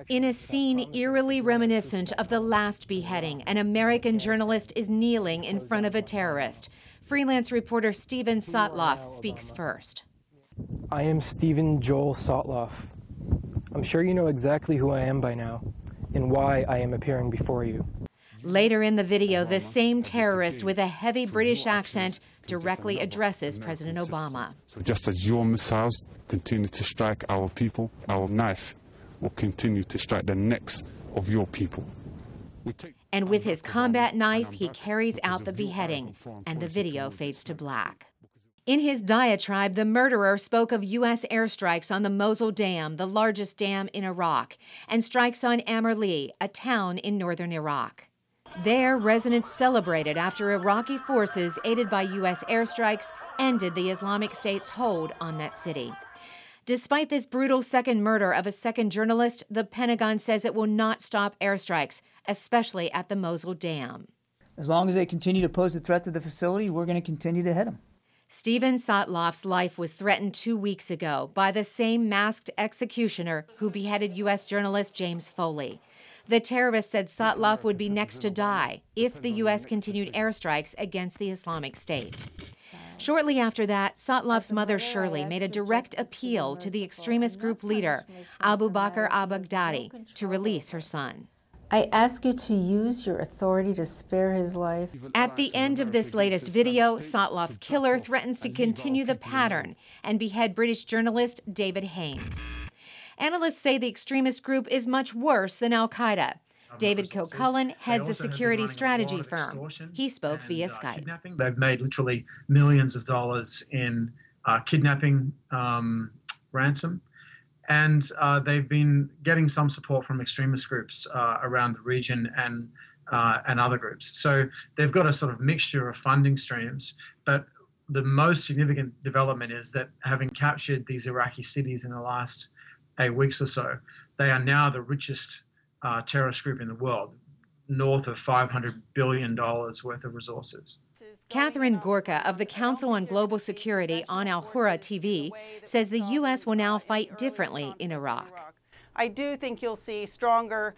In a scene eerily reminiscent of the last beheading, an American journalist is kneeling in front of a terrorist. Freelance reporter Stephen Sotloff speaks first. I am Stephen Joel Sotloff. I'm sure you know exactly who I am by now and why I am appearing before you. Later in the video, the same terrorist with a heavy British accent directly addresses President Obama. So just as your missiles continue to strike our people, our knife will continue to strike the necks of your people. And with his combat knife, he carries out the beheading, and the video fades to black. In his diatribe, the murderer spoke of U.S. airstrikes on the Mosul Dam, the largest dam in Iraq, and strikes on Amerli, a town in northern Iraq. There, residents celebrated after Iraqi forces, aided by U.S. airstrikes, ended the Islamic State's hold on that city. Despite this brutal second murder of a second journalist, the Pentagon says it will not stop airstrikes, especially at the Mosul Dam. As long as they continue to pose a threat to the facility, we're going to continue to hit them. Stephen Sotloff's life was threatened 2 weeks ago by the same masked executioner who beheaded U.S. journalist James Foley. The terrorist said Sotloff would be next to die if the U.S. continued airstrikes against the Islamic State. Shortly after that, Sotloff's mother, Shirley, made a direct appeal to the extremist group leader, Abu Bakr al-Baghdadi, to release her son. I ask you to use your authority to spare his life. At the end of this latest video, Sotloff's killer threatens to continue the pattern and behead British journalist David Haines. Analysts say the extremist group is much worse than al-Qaeda. David Kilcullen heads a security strategy firm. He spoke via Skype. They've made literally millions of dollars in kidnapping ransom, and they've been getting some support from extremist groups around the region and other groups. So they've got a sort of mixture of funding streams, but the most significant development is that having captured these Iraqi cities in the last 8 weeks or so, they are now the richest terrorist group in the world, north of $500 billion worth of resources. Catherine Gorka of the Council on Global Security on Al Hurra TV says the U.S. will now fight differently in Iraq. I do think you'll see stronger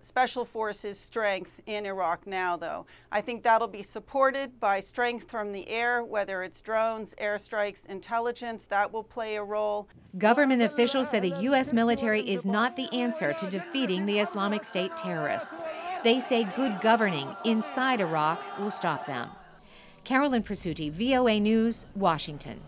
special forces strength in Iraq now, though. I think that'll be supported by strength from the air, whether it's drones, airstrikes, intelligence. That will play a role. Government officials say the U.S. military is not the answer to defeating the Islamic State terrorists. They say good governing inside Iraq will stop them. Carolyn, Presutti, VOA News, Washington.